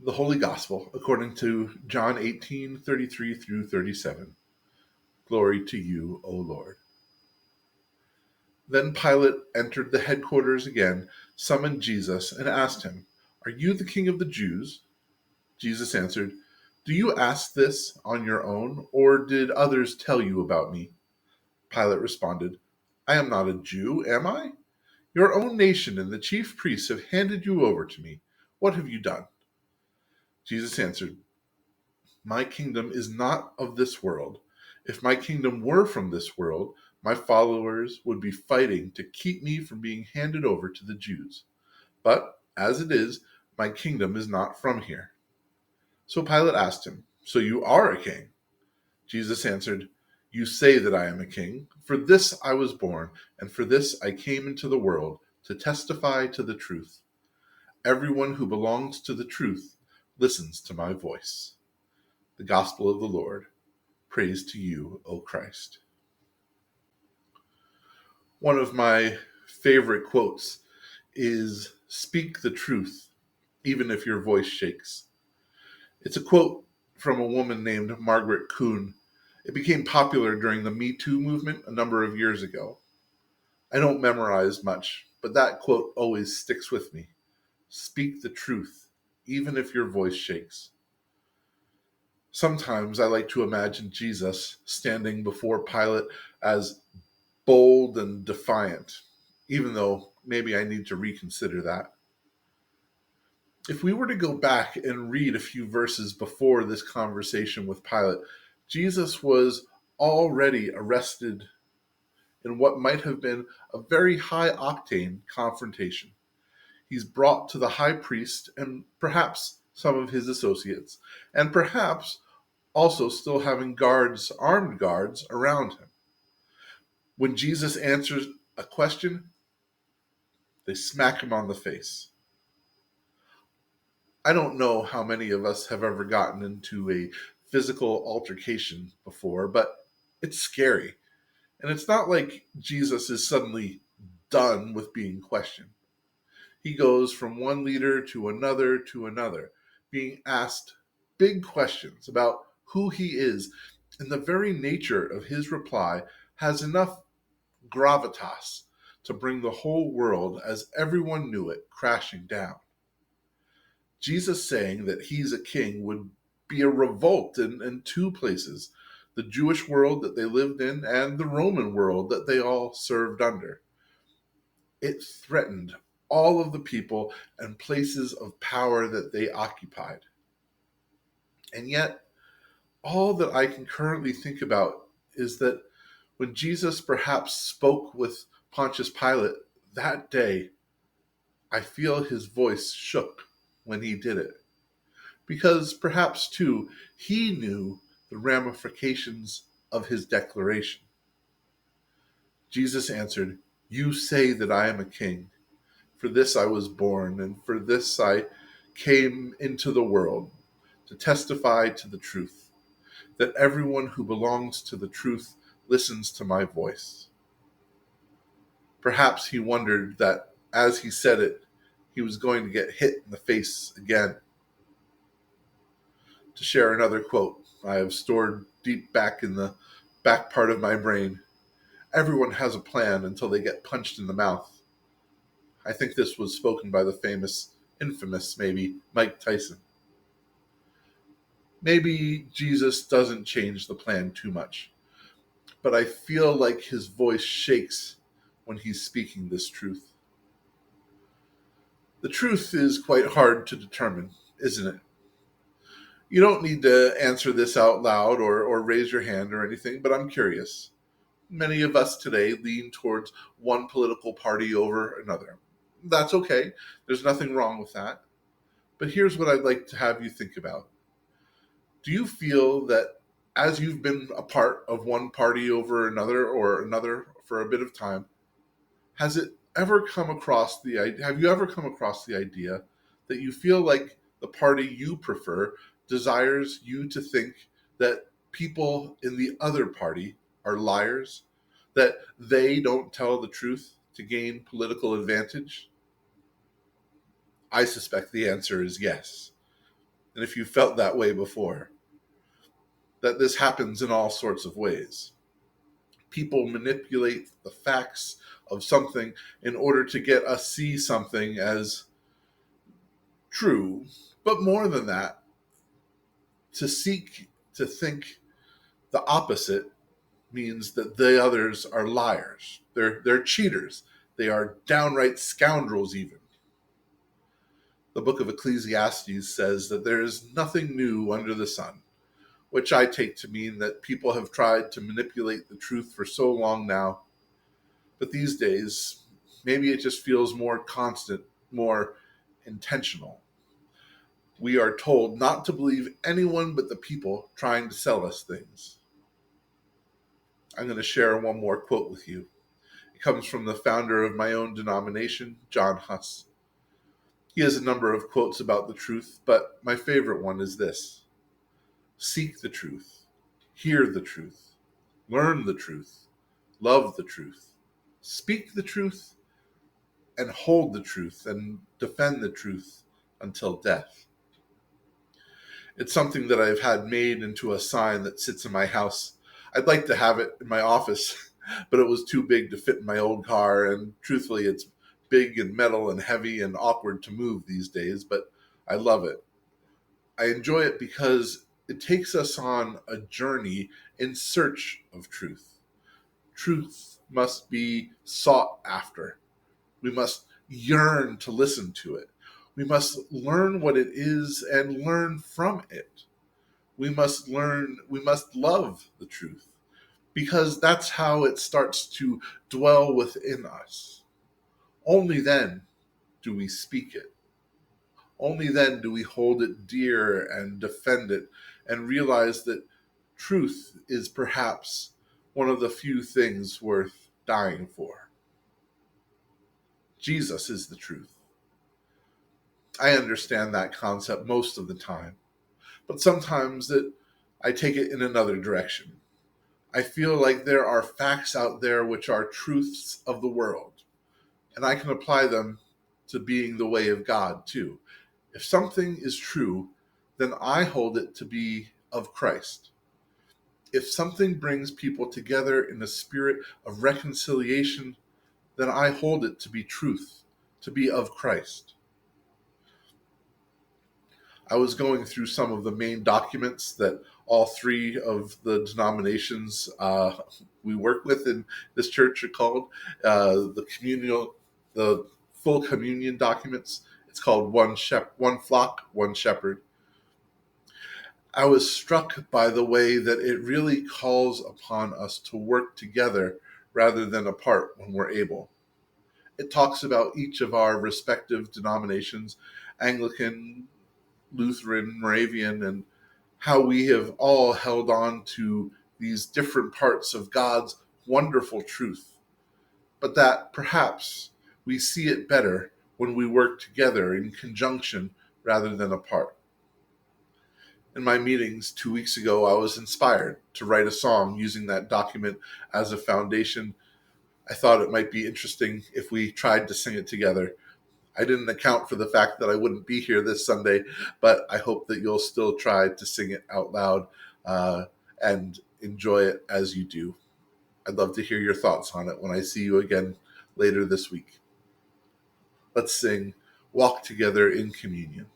The Holy Gospel according to John 18:33 through 37. Glory to you, O Lord. Then Pilate entered the headquarters again, summoned Jesus, and asked him, "Are you the king of the Jews?" Jesus answered, "Do you ask this on your own, or did others tell you about me?" Pilate responded, "I am not a Jew, am I? Your own nation and the chief priests have handed you over to me. What have you done?" Jesus answered, "My kingdom is not of this world. If my kingdom were from this world, my followers would be fighting to keep me from being handed over to the Jews. But as it is, my kingdom is not from here." So Pilate asked him, "So you are a king?" Jesus answered, "You say that I am a king. For this I was born, and for this I came into the world, to testify to the truth. Everyone who belongs to the truth listens to my voice." The Gospel of the Lord. Praise to you, O Christ. One of my favorite quotes is, "Speak the truth, even if your voice shakes." It's a quote from a woman named Margaret Kuhn. It became popular during the Me Too movement a number of years ago. I don't memorize much, but that quote always sticks with me. Speak the truth, even if your voice shakes. Sometimes I like to imagine Jesus standing before Pilate as bold and defiant, even though maybe I need to reconsider that. If we were to go back and read a few verses before this conversation with Pilate, Jesus was already arrested in what might have been a very high octane confrontation. He's brought to the high priest and perhaps some of his associates, and perhaps also still having guards, armed guards, around him. When Jesus answers a question, they smack him on the face. I don't know how many of us have ever gotten into a physical altercation before, but it's scary. And it's not like Jesus is suddenly done with being questioned. He goes from one leader to another, being asked big questions about who he is, and the very nature of his reply has enough gravitas to bring the whole world, as everyone knew it, crashing down. Jesus saying that he's a king would be a revolt in two places: the Jewish world that they lived in and the Roman world that they all served under. It threatened all of the people and places of power that they occupied. And yet, all that I can currently think about is that when Jesus perhaps spoke with Pontius Pilate that day, I feel his voice shook when he did it. Because perhaps, too, he knew the ramifications of his declaration. Jesus answered, "You say that I am a king. For this I was born, and for this I came into the world, to testify to the truth, that everyone who belongs to the truth listens to my voice." Perhaps he wondered that as he said it, he was going to get hit in the face again. To share another quote I have stored deep back in the back part of my brain, "Everyone has a plan until they get punched in the mouth." I think this was spoken by the infamous maybe, Mike Tyson. Maybe Jesus doesn't change the plan too much, but I feel like his voice shakes when he's speaking this truth. The truth is quite hard to determine, isn't it? You don't need to answer this out loud or raise your hand or anything, but I'm curious. Many of us today lean towards one political party over another. That's okay. There's nothing wrong with that. But here's what I'd like to have you think about. Do you feel that as you've been a part of one party over another or another for a bit of time, has it ever come across have you ever come across the idea that you feel like the party you prefer desires you to think that people in the other party are liars, that they don't tell the truth to gain political advantage? I suspect the answer is yes. And if you felt that way before, that this happens in all sorts of ways. People manipulate the facts of something in order to get us see something as true. But more than that, to seek to think the opposite means that the others are liars. They're cheaters. They are downright scoundrels even. The book of Ecclesiastes says that there is nothing new under the sun, which I take to mean that people have tried to manipulate the truth for so long now. But these days, maybe it just feels more constant, more intentional. We are told not to believe anyone but the people trying to sell us things. I'm going to share one more quote with you. It comes from the founder of my own denomination, John Huss. He has a number of quotes about the truth, but my favorite one is this: seek the truth, hear the truth, learn the truth, love the truth, speak the truth, and hold the truth and defend the truth until death. It's something that I've had made into a sign that sits in my house. I'd like to have it in my office, but it was too big to fit in my old car, and truthfully, it's big and metal and heavy and awkward to move these days, but I love it. I enjoy it because it takes us on a journey in search of truth. Truth must be sought after. We must yearn to listen to it. We must learn what it is and learn from it. We must love the truth, because that's how it starts to dwell within us. Only then do we speak it. Only then do we hold it dear and defend it and realize that truth is perhaps one of the few things worth dying for. Jesus is the truth. I understand that concept most of the time, but sometimes I take it in another direction. I feel like there are facts out there which are truths of the world, and I can apply them to being the way of God too. If something is true, then I hold it to be of Christ. If something brings people together in a spirit of reconciliation, then I hold it to be truth, to be of Christ. I was going through some of the main documents that all three of the denominations we work with in this church are called the full communion documents. It's called One Flock, One Shepherd. I was struck by the way that it really calls upon us to work together rather than apart when we're able. It talks about each of our respective denominations, Anglican, Lutheran, Moravian, and how we have all held on to these different parts of God's wonderful truth, but that perhaps we see it better when we work together in conjunction rather than apart. In my meetings 2 weeks ago, I was inspired to write a song using that document as a foundation. I thought it might be interesting if we tried to sing it together. I didn't account for the fact that I wouldn't be here this Sunday, but I hope that you'll still try to sing it out loud and enjoy it as you do. I'd love to hear your thoughts on it when I see you again later this week. Let's sing Walk Together in Communion.